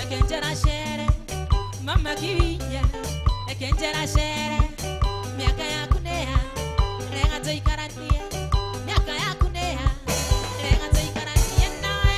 Ekenjera shere mama kiwinya ekenjera shere miaka yaku neha renga toikarania miaka yaku neha renga toikarania nawe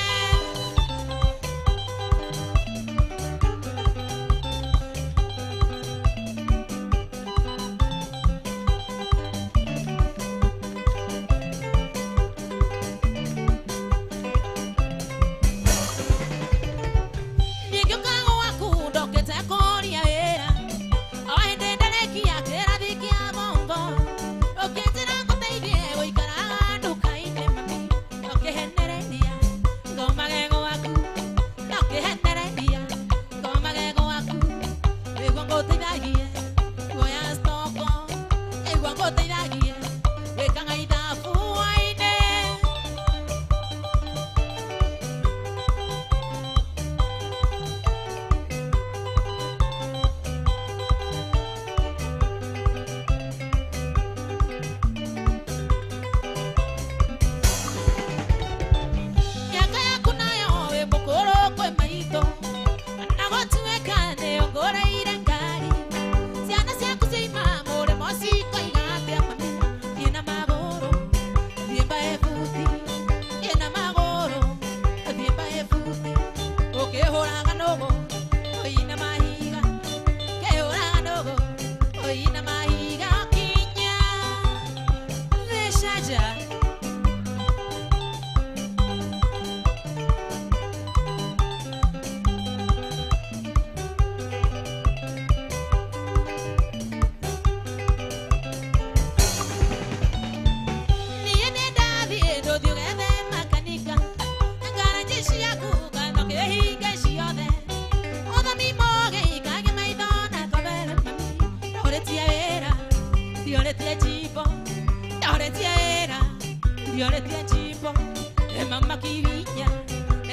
mama kiwinya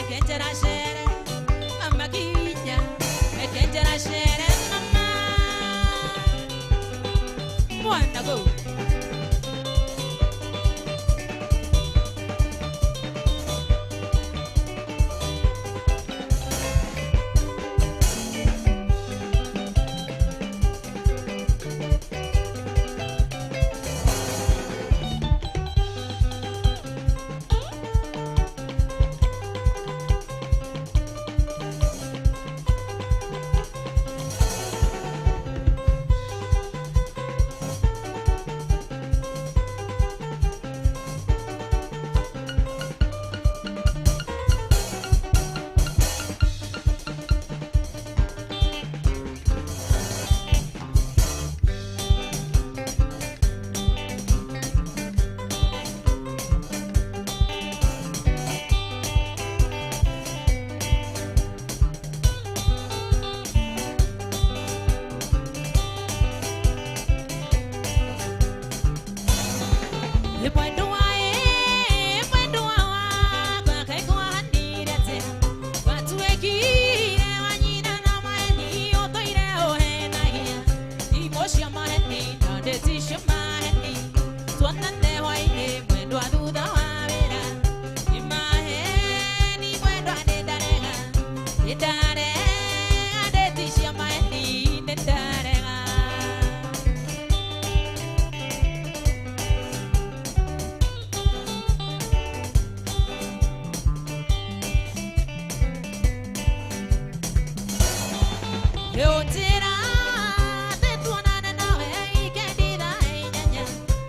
ekenjera shere mama kiwinya ekenjera shere mama wanna go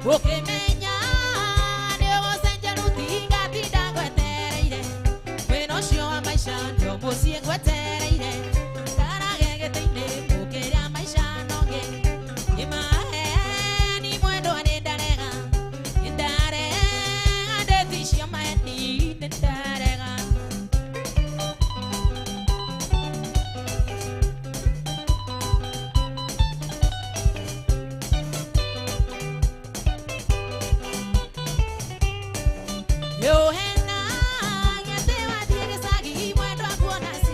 Okay, menya, debo senja rutinga tidak guetereire. Pero si yo maisha no posi guetereire. Cara que teine bukeria maisha no ge. Imahe ni muendo ane darega. Indare ade tishi amani darega. Yo hena, ya te va a decir que sagi, bueno, a buena si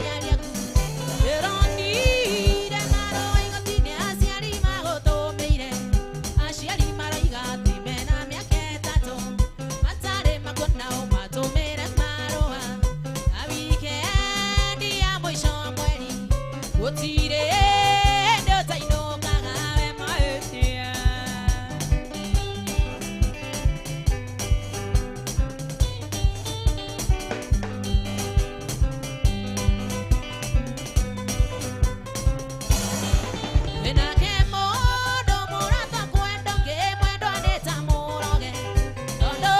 Gutire ndo tainoka gawe maetia Wena kemo do murata kwendo ke mwendo aneta muroge Tondo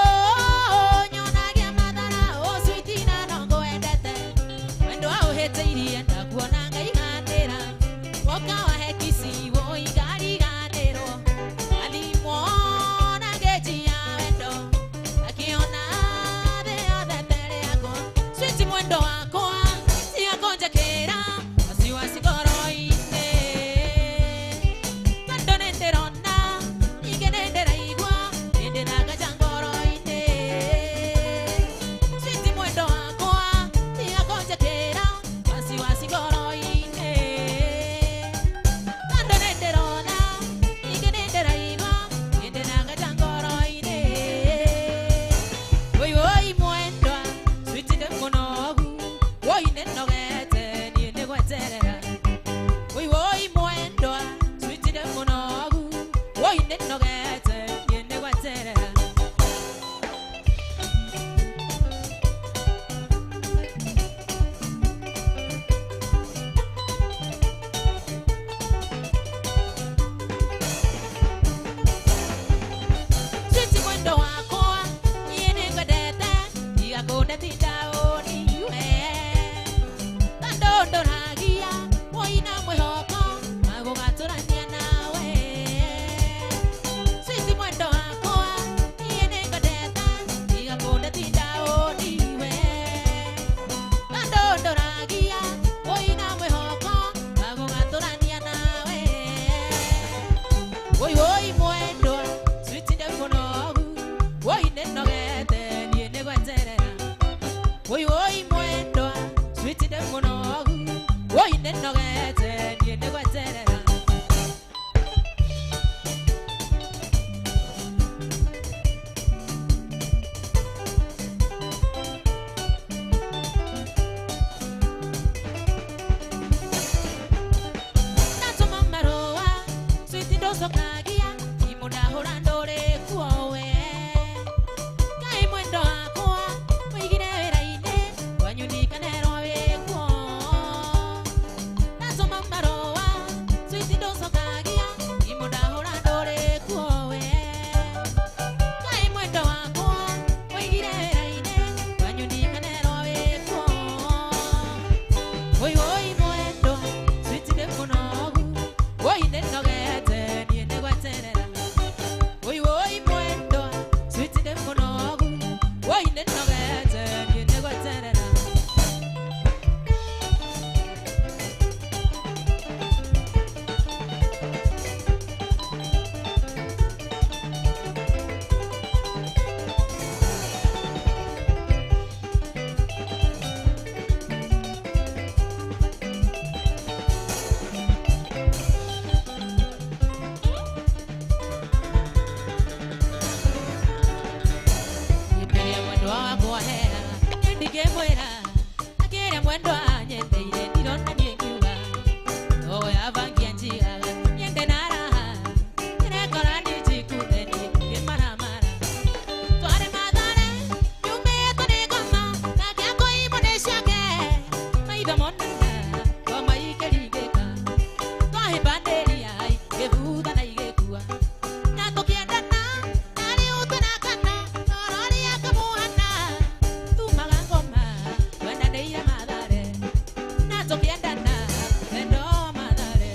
nyonagia madara o sweetina nongo endete Wendo au hete irienda kuona ngai handira Woka wa hekisi wo igari ganero Alimwona geji ya wendo Akiona the other tere yako Sweeti mwendo wako Siya konja kera Wasiwa sigoro ine Tando nenderona Ige nendera igwa Nende naga jangoro ine Sweeti mwendo wako Siya konja kera Wasiwa sigoro ine Tando nenderona Ige nendera igwa Nende naga jangoro ine Woi woi mwendwa Sweeti de monogu Woi nenogete Niende gweterera Woi woi mwendwa Sweeti de monogu Woi nenogete Niende gweterera Sweeti mwendo wako Niende gwedete Igakunde tindaoni yue Tando ragia Woina mwihoko Magugaturania nawe Sweeti mwendo wako Niende gwedete Igakunde tindaoni yue Tando ragia Woina mwihoko Magugaturania nawe Woi woi mwendo Sweeti de monogu Woi nenogete Niende gweterera Woi woi mwendo Sweeti de monogu Woi nenogete Niende gweterera Natuma maroa Sweeti ndocokagia Imundahũra ndũrĩ kuowe Ngai mwendo wakwa Wĩigire wĩra-inĩ Wanyu ndikanero wĩkuo Natuma maroa Sweeti ndocokagia Imundahũra ndũrĩ kuowe Ngai mwendo wakwa Wĩigire wĩra-inĩ Wanyu ndikanero wĩkuo Woi woi mwendo Sweeti de monogu Woi nenogete Niende gweterera Woi woi mwendo Sweeti de monogu Woi nenogete Niende gweterera Niperia mwendo wako hera Nyendige mwera Akeria mwendo anyendeire Ndirona niengiuga Owe avangia njigaga Nyende naraha Nirekora nijikudeni Kimaramara Tware mathare Yumĩte nĩ ngoma Nake akũimone ciake Maitho monana Ngoma ikĩringĩka Twahĩmbanĩria Gĩbutha na igĩkua Na tũkĩendana Narĩ ũtũ na kana Tororia kamuhana Tumaga ngoma Twendanĩire mathare Na tũkĩendana Wendo wa mathare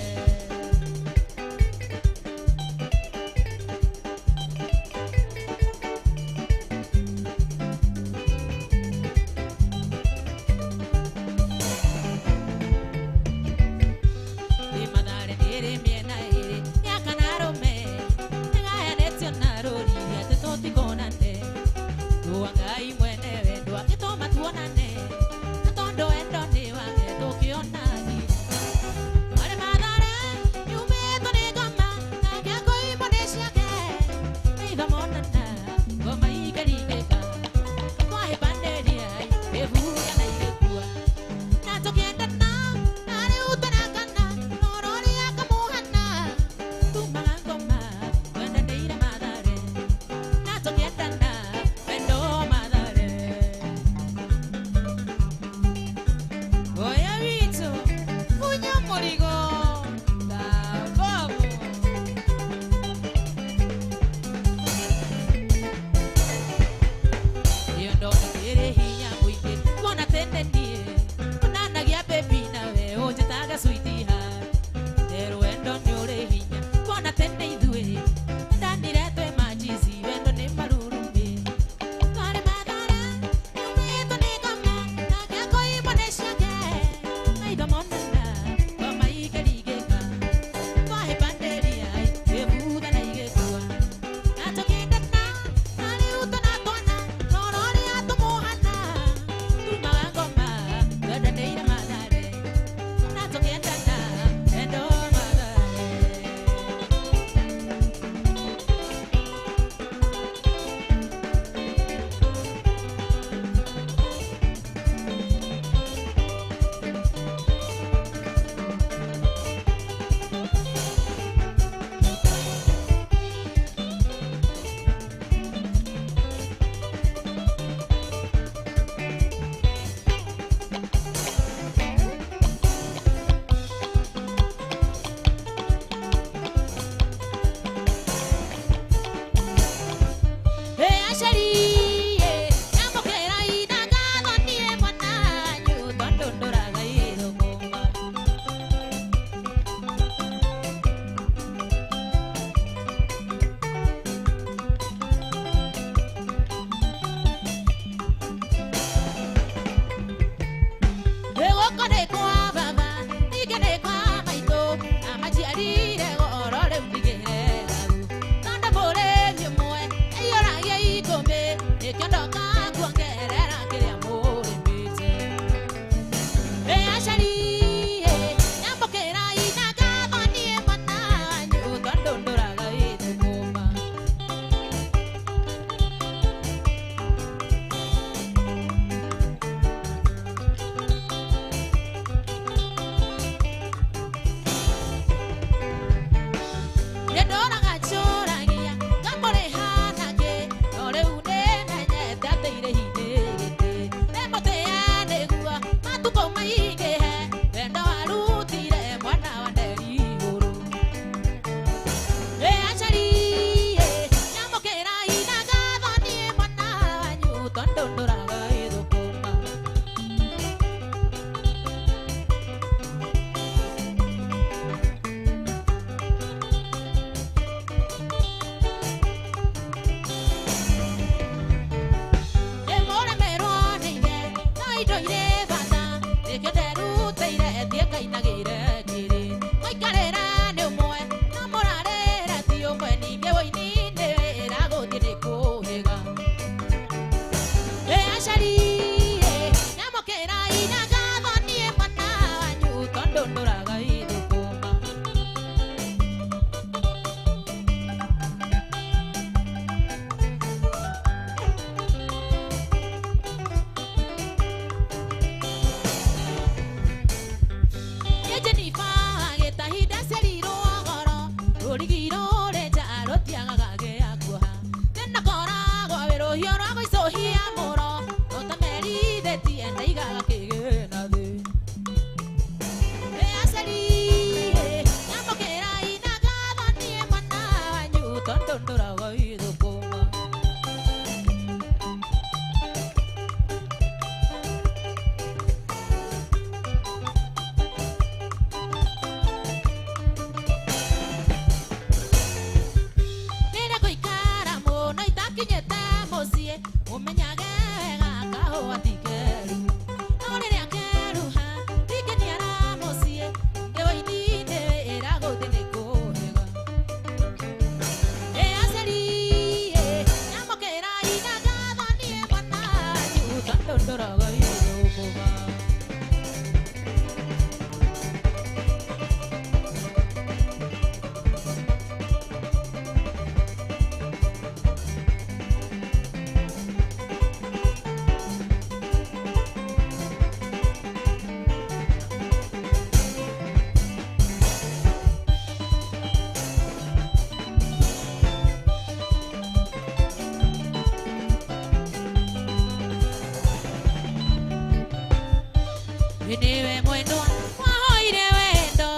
Niwe mwendo wahoire wendo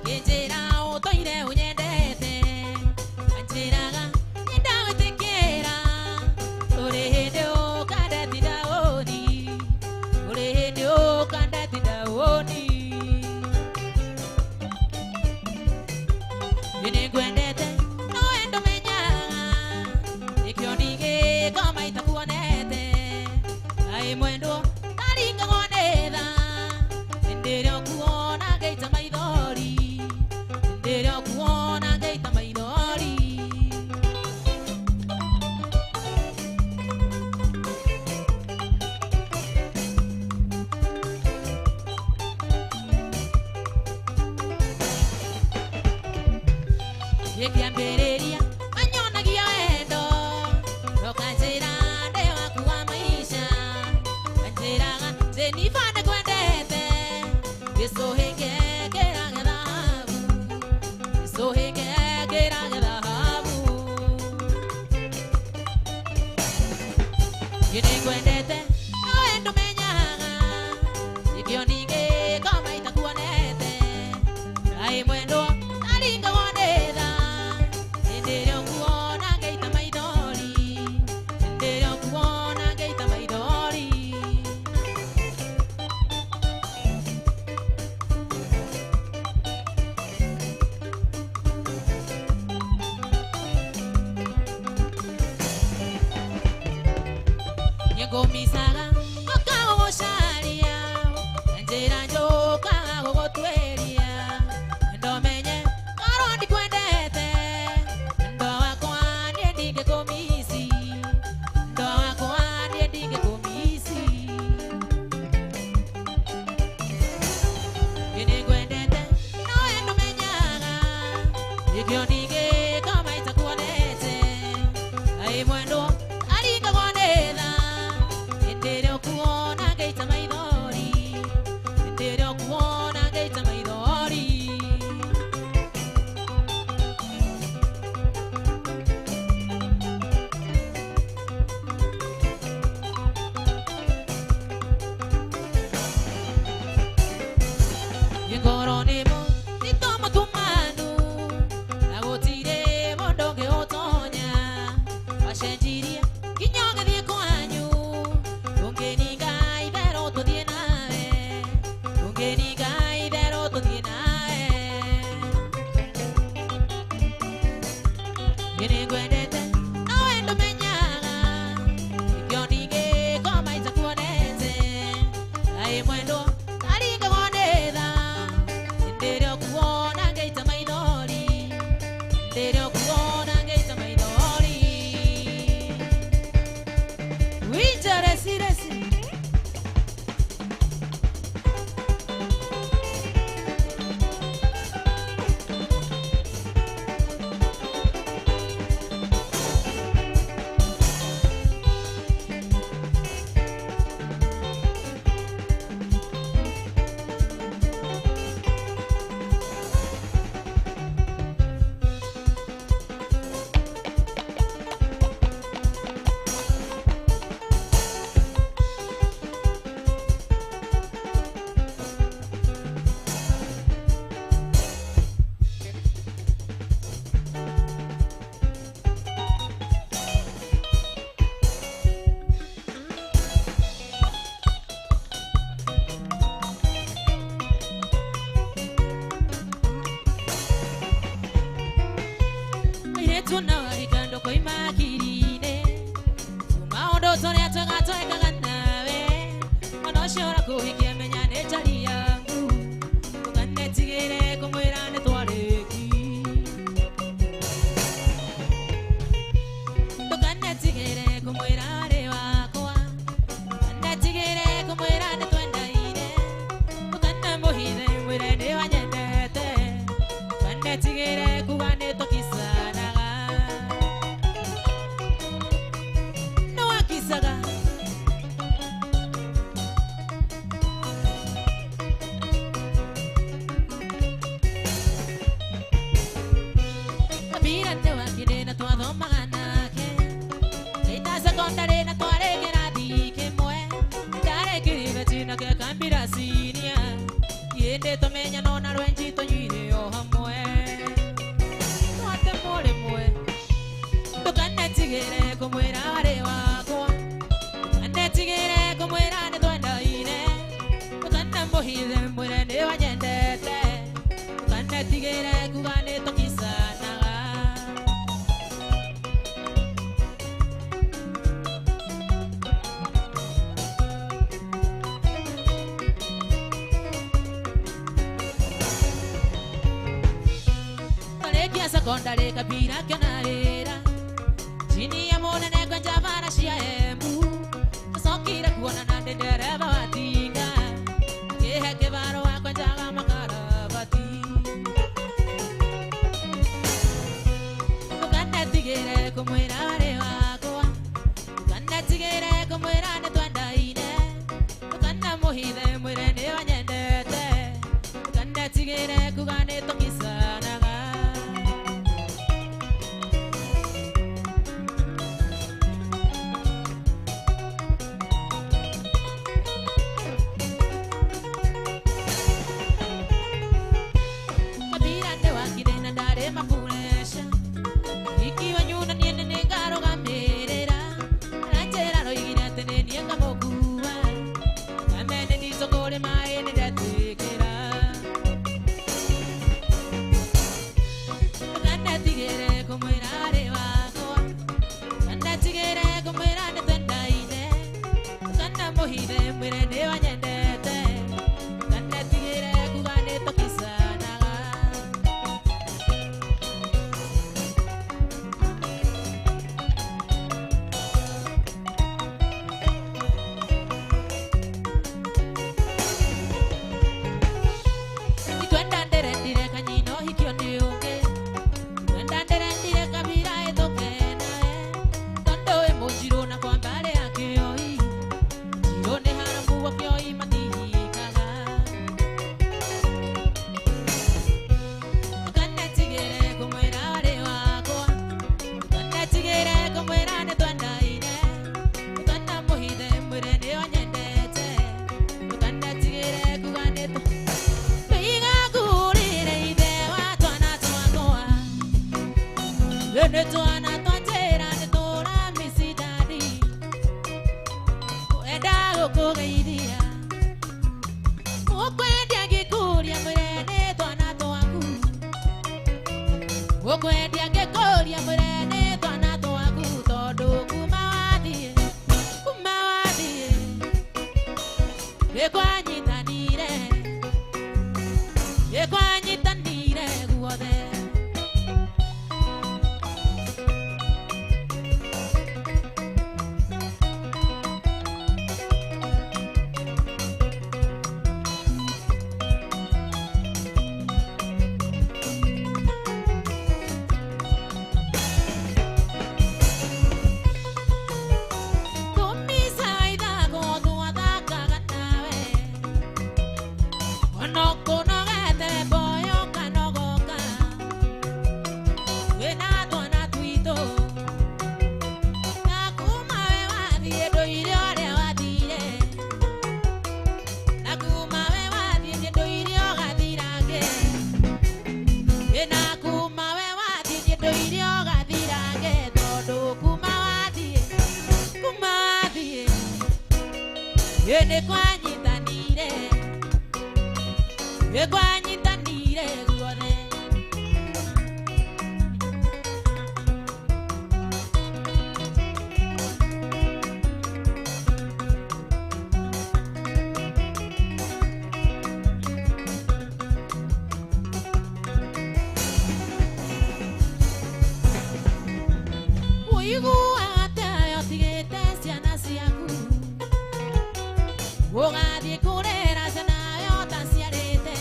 Kinjira utoire unyendete Anjiraga nindagwitikira Uri hindi ukandeti ndawoni Uri hindi ukandeti ndawoni Ningwendete no wendo menyaga Nikyo nigiko maita kuonete Ai mwendo naringa ngonetha Ndiryo kuona geita maithori Ndiryo kuona geita maithori Yekiambĩrĩria anyonagia wendo Nokanjĩra ndĩ waku wa maisha Kanjĩraga Jennifer nĩkwendete Gĩcũhĩ kĩrage thahabu Gĩcũhĩ kĩrage thahabu Nĩngwendete nawe ndũmenyaga Nĩkĩo ningĩko maita kuonete Kaĩ mwendwa naringa wonetha Nĩndĩrĩ kuona ngeita maithori Nĩndĩrĩ kuona ngeita maithori Nĩngũmicaga ũkaũgũcaria njĩra njũkaga gũgũtuĩria ndomenye korwo ndikwendete ndo wakwa niĩ ndingĩkũmisi ndo wakwa niĩ ndingĩkũmisi nĩngwendete nowe ndũmenyaga ikĩo ndingĩkoma itakuonete ai mwendwo aringagwo nĩ tha hĩndĩ ĩrĩa ũkuona ngaita maithori hĩndĩ ĩrĩa ũkuona ngaita maithori ngoro nĩ mũthitũ mũtumanu na gũtirĩ mũndũ ũngĩũtonya wacenjirie nginya ũgĩthiĩ kwanyu ndũngĩninga itherũ tũthiĩ nawe ndũngĩninga itherũ tũthiĩ nawe nĩngwendete nowe ndũmenyaga ikĩo ndingĩkoma itakuonete ai mwendwo aringagwo nĩ tha hĩndĩ ĩrĩa ũkuona ngaita maithori hĩndĩ ĩrĩa ũkuona ngaita maithori winja resi resi tunawarikando koima akirine maũndũ tũrĩa twega twekaga nawe ona ũcio ũrakũhikia menya nĩ njari yangu ndũkanetigĩre kũmwĩra nĩ twarĩki ndũkanetigĩre kũmwĩra arĩ wakwa ndũkanetigĩre kũmwĩra nĩ twendaine ndũkanamũhithe mwĩre nĩ wanyendete ndũkanetigĩre kuga nĩ tũkisanaga kabirate wakire na twathomaga nake ita secondary na twarĩkĩra thikĩmwe ndarĩkĩrire tinake kambira sinia yende tũmenya nona rwenji tũnyuire o hamwe twate mũrĩmwe ndũkanetigĩre kũmwĩra arĩ wakwa ndũkanetigĩre kũmwĩra nĩ twendaine ndũkanamũhithe mwĩre nĩ wanyendete ndũkanetigĩre kuga nĩ tũkisanaga twarĩkia secondary kabira kĩona wĩra chini ya mũnene kwenja bara cia Embu tũcokire kuonana ndĩ ndereba wa tinga akĩhe kĩbarũa kwenjaga makarabati ndũkanetigĩre kũmwĩra arĩ wakwa ndũkanetigĩre kũmwĩra nĩ twendaine ndũkanamũhithe mwĩre nĩ wanyendete ndũkanetigĩre kuga nĩ tũkisanaga mapuresha ikiwa nyuna niene nĩngarũgamĩrĩra aranjĩra roigire atĩ nĩ niĩ ngamũkua kamene nitũkũrĩ maĩ nĩndetĩkĩra Twana twatera tora misidadi Eda okogairia Okwendia gikuria murene twana twaku Okwendia gikuria murene twana twaku Tondu kuma wathie Gekwanyitanire guothe Gekwanyitanire guothe Uiguate otigite ciana ciaku Ugathie kurera ciana yota ciarite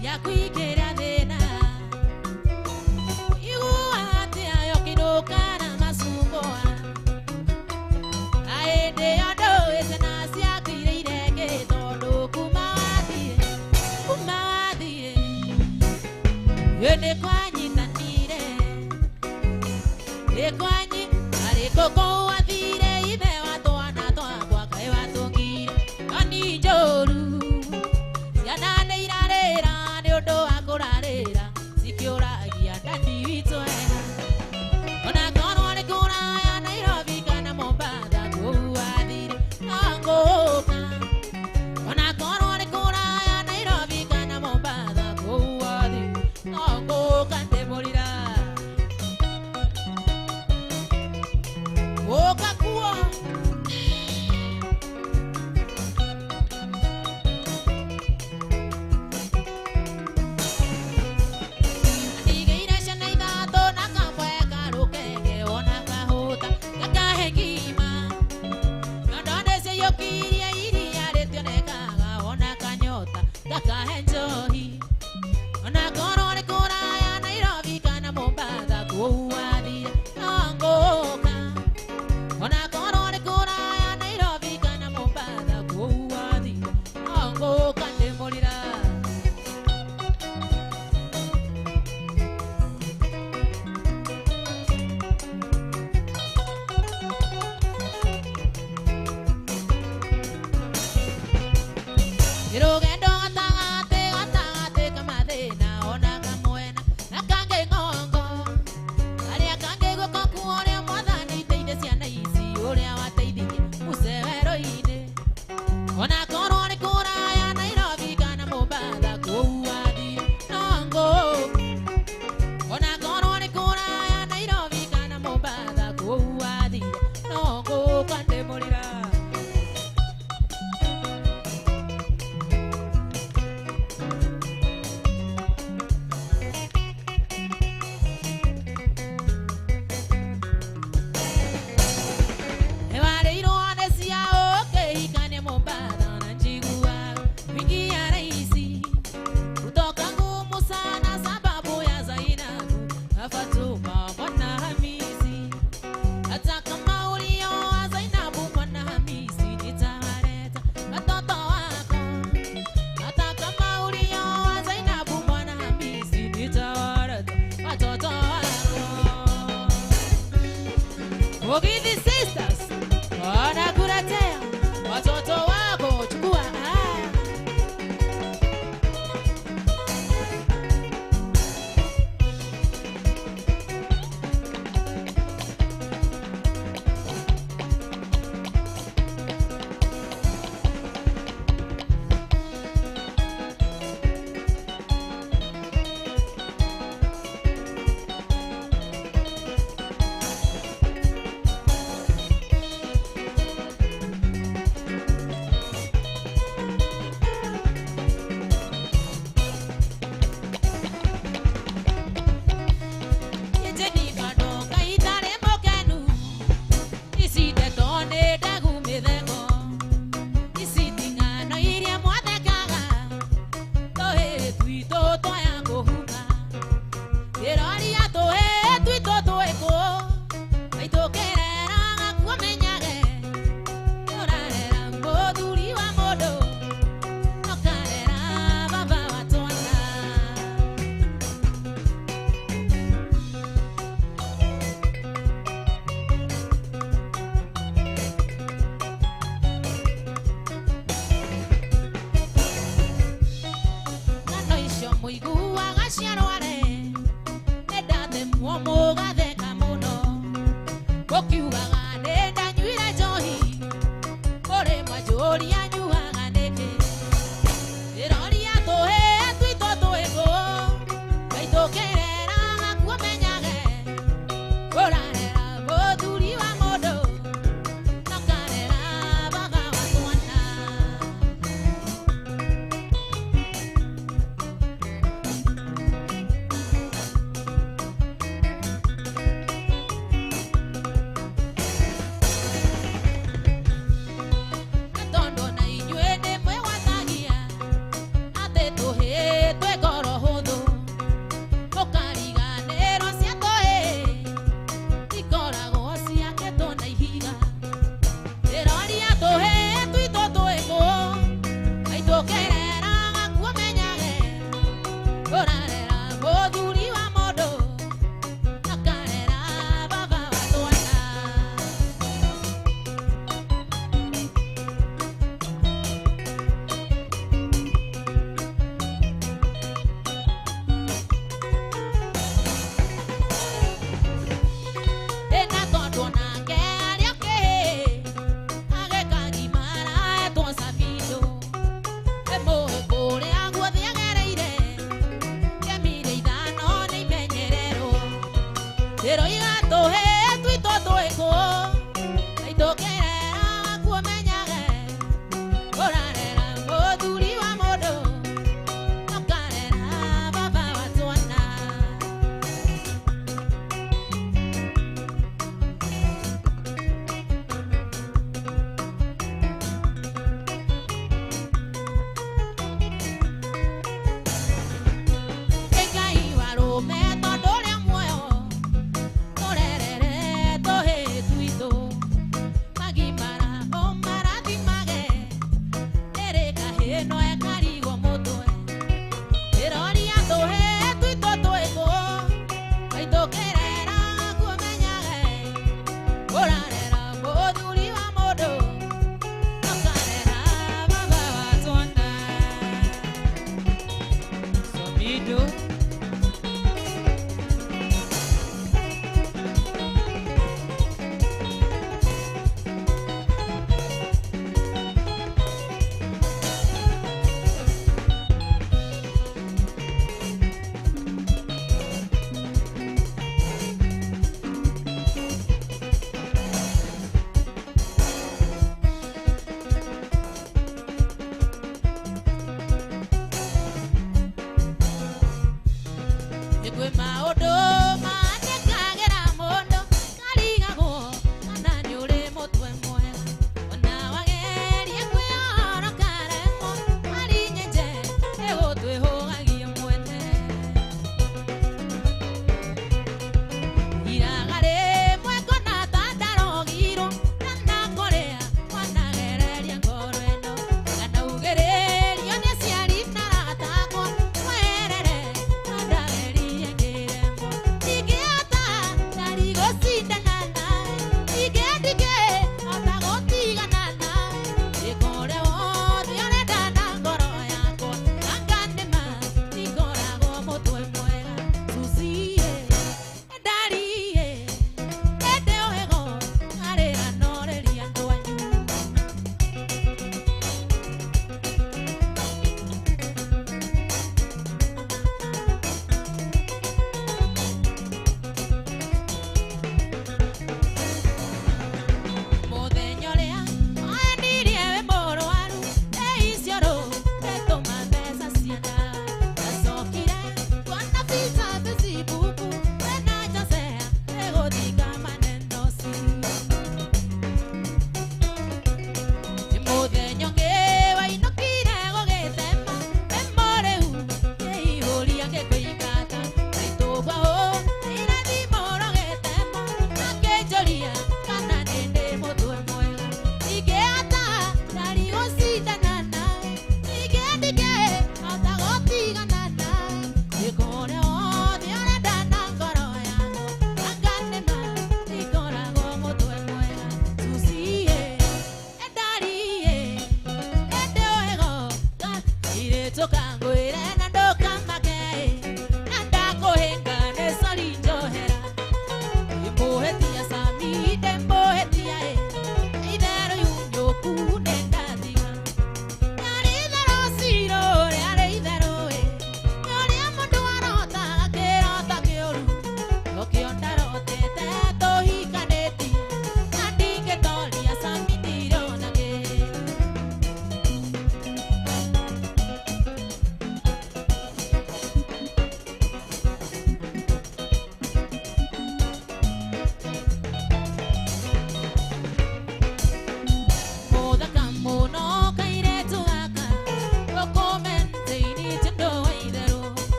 Ciakuikira thina Uiguate yokinuka na masumbua Aindi yondo ciana ciakuire irenge Tondu kuma wathie Indi kwanyitanire Ekwanyi arikoko wathire ithe wa twana twakwa Kaĩ watũngire Oni njoru ciana nĩ irarĩra nĩ ũndũ wa kũrarĩra cikĩũragia ndani witũ wega Ona korwo nĩ kũraya Nairobi kana Mombasa kũu wathire no ngũũka Ona korwo nĩ kũraya Nairobi kana Mombasa kũu wathire no ngũũka ndĩmũrira Oka kuo Ndigeire ciana ithatũ na kamwe karũkenge ona kahũta gakahe ngima Nyondo nĩciyũkirie iria rĩtionekaga ona kanyota gakahe njohi Ona korwo nĩ kũraya Nairobi kana Mombasa kũu wathire no ngũũka Ona korwo nĩ kũraya Nairobi kana Mombasa kũu wathire no ngũũka ndĩmũrira Rũgendo gatagatĩ ka mathĩna ona kamwena na kangĩ ng'ongo Karĩa kangĩ guoko kuoria Mwathani teithie ciana ici ũrĩa wateithirie Musa werũ-inĩ Ona korwo nĩ kũraya Nairobi kana Mombasa kũu wathire no ngũũka Ona korwo nĩ kũraya Nairobi kana Mombasa kũu wathire no ngũũka ndĩmũrira Ewarĩirwo nĩ ciao ũkĩhikania Mombasa na njiguaga wingia rahisi kutoka ngumu sana sababu ya Zainabu na Fatuma mwana Hamisi Hata kama ulioa Zainabu mwana Hamisi nitawaleta watoto wako Hata kama ulioa Zainabu mwana Hamisi nitawaleta watoto wako Ogithi sisters wanakuletea watoto wako chukua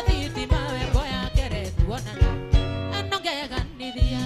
thitima wembo ya kere tuonana anongeganithia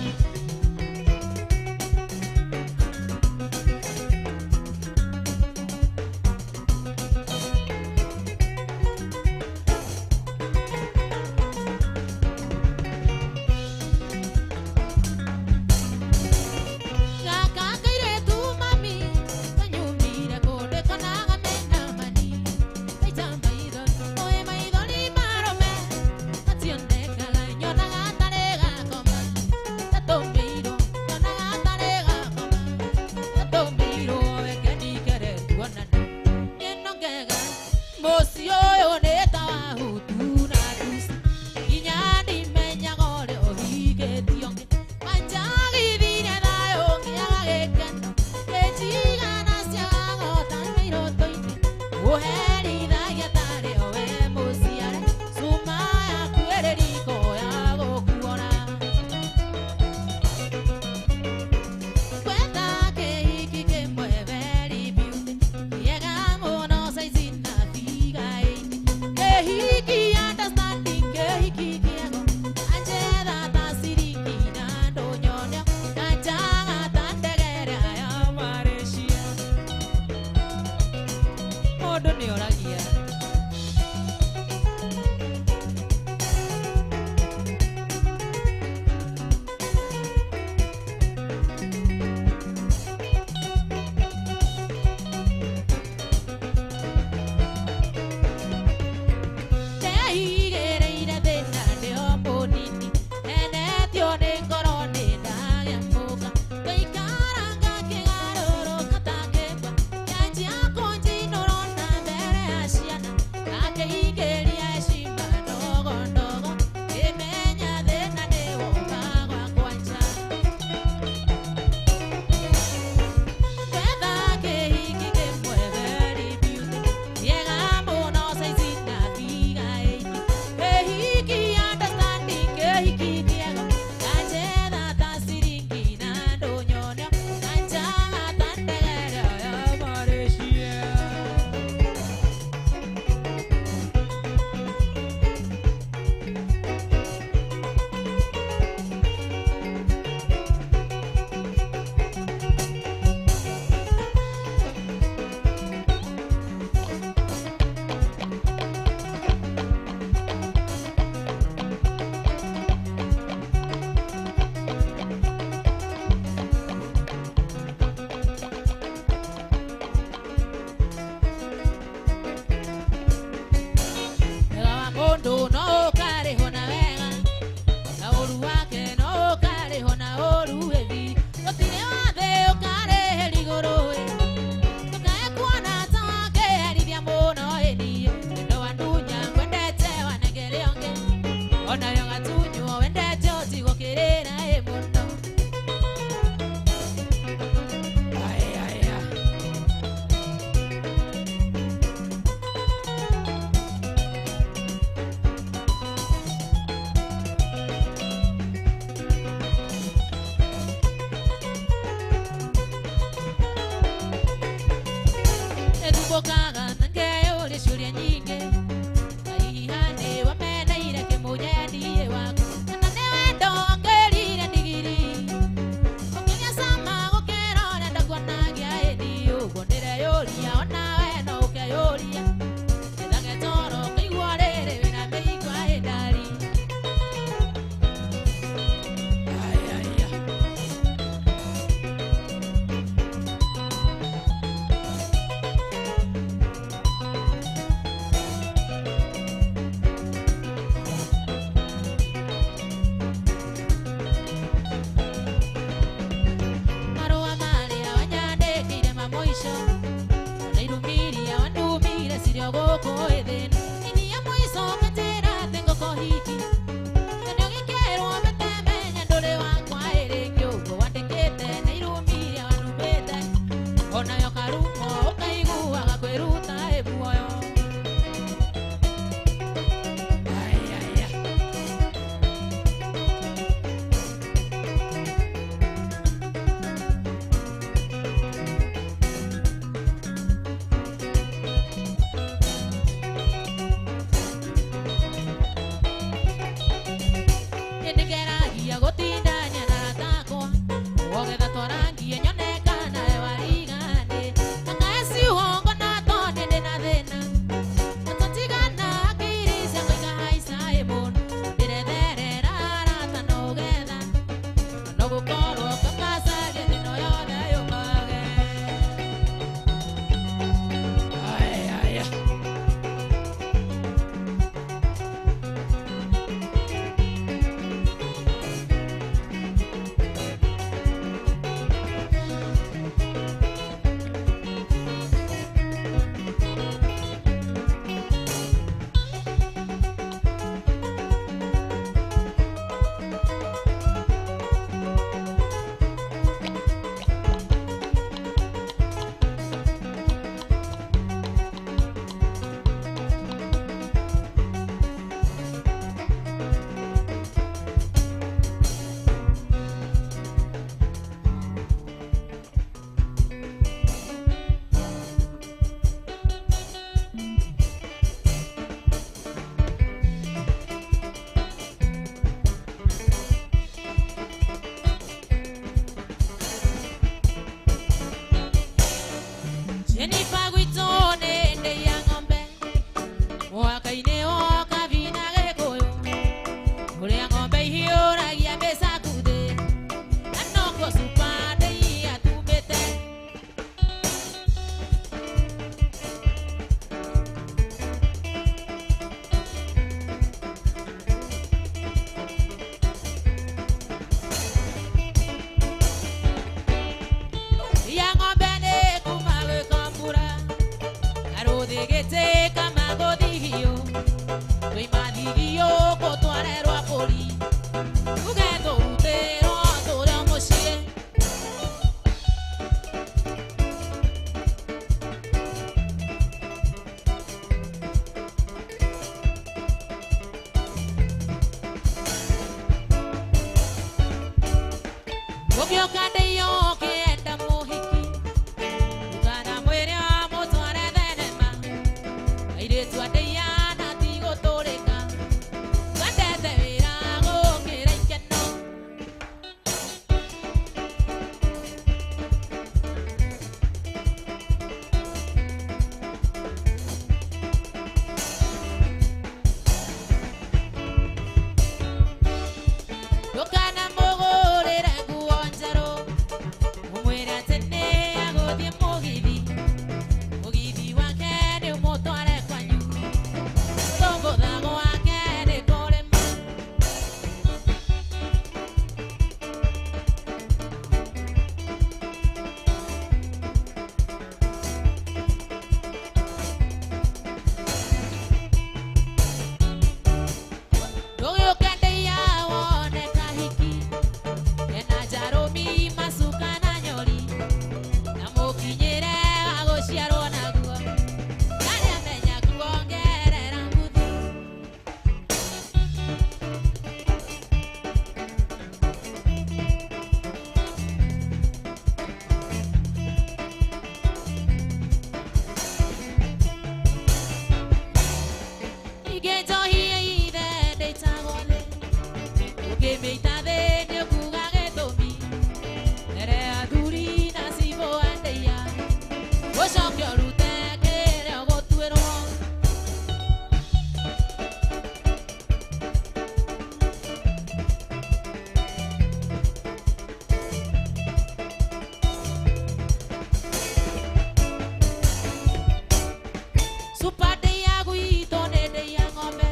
Supade ya guito de ya ngombe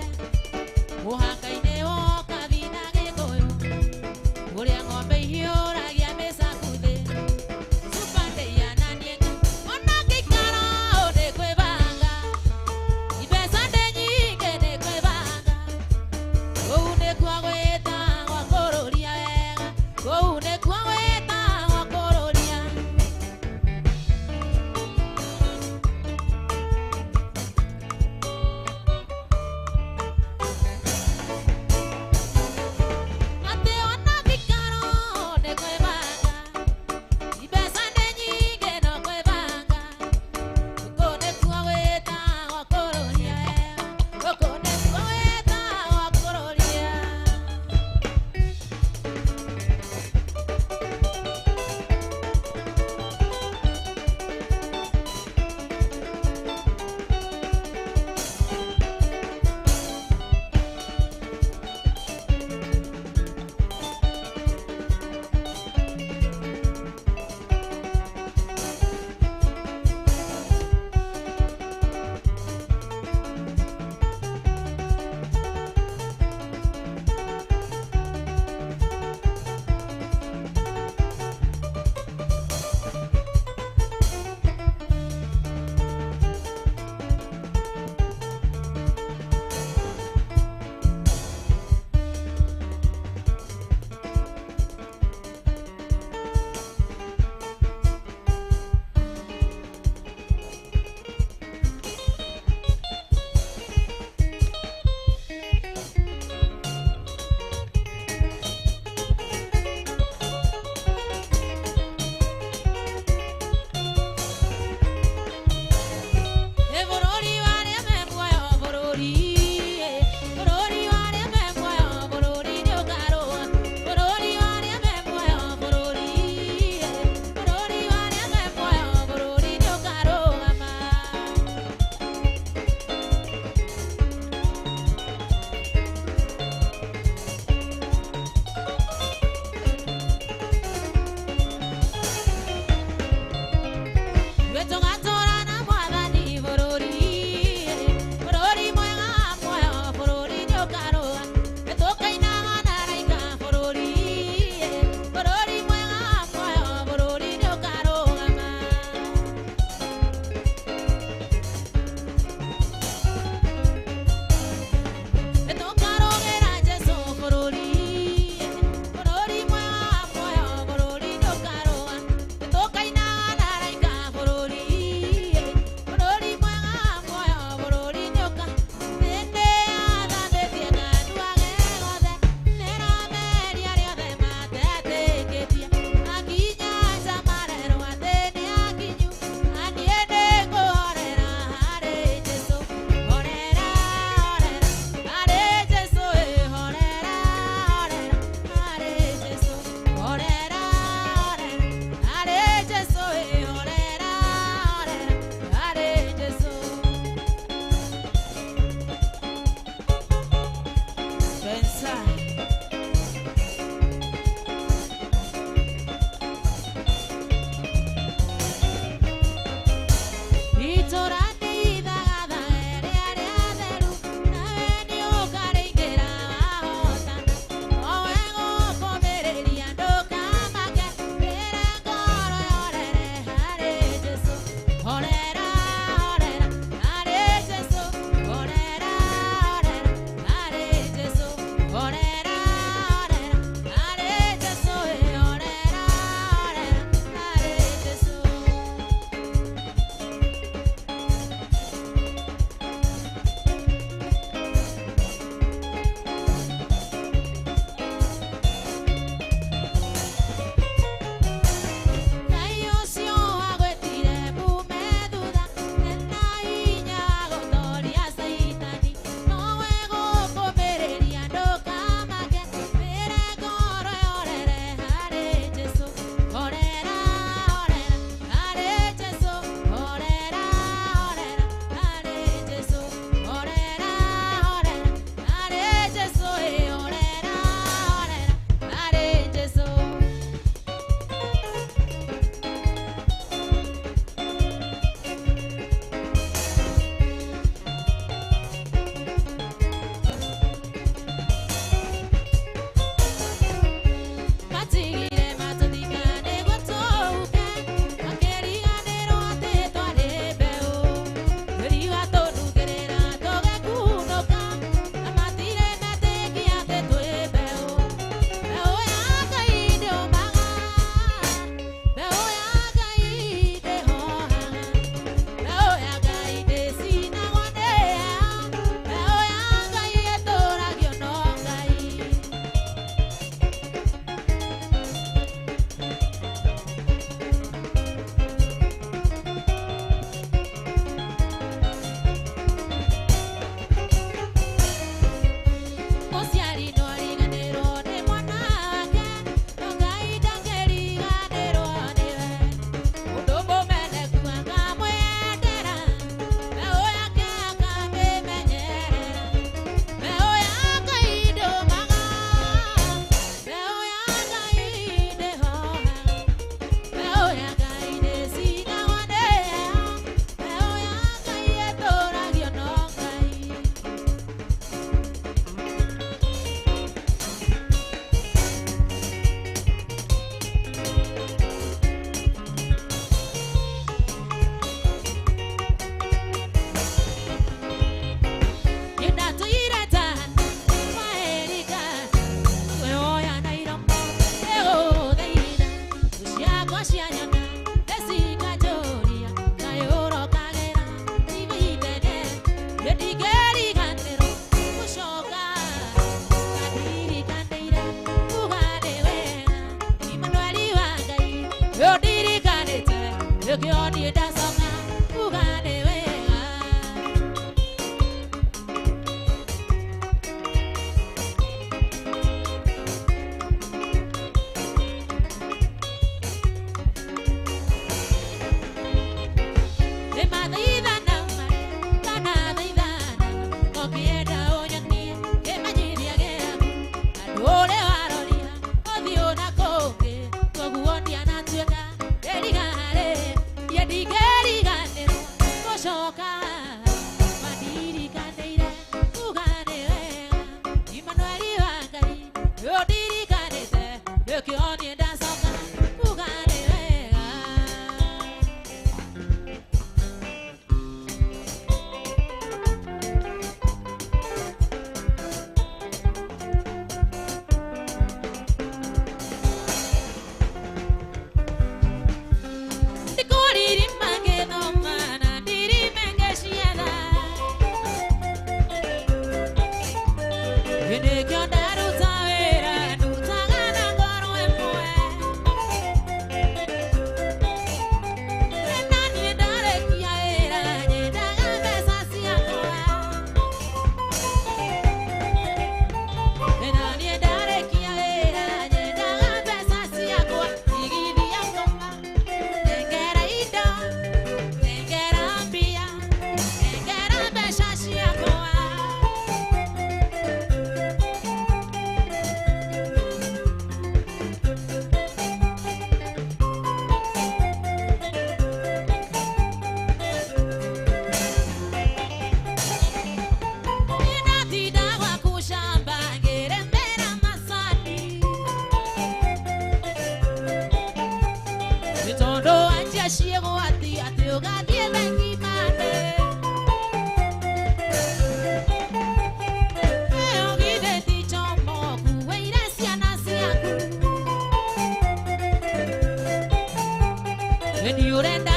When you're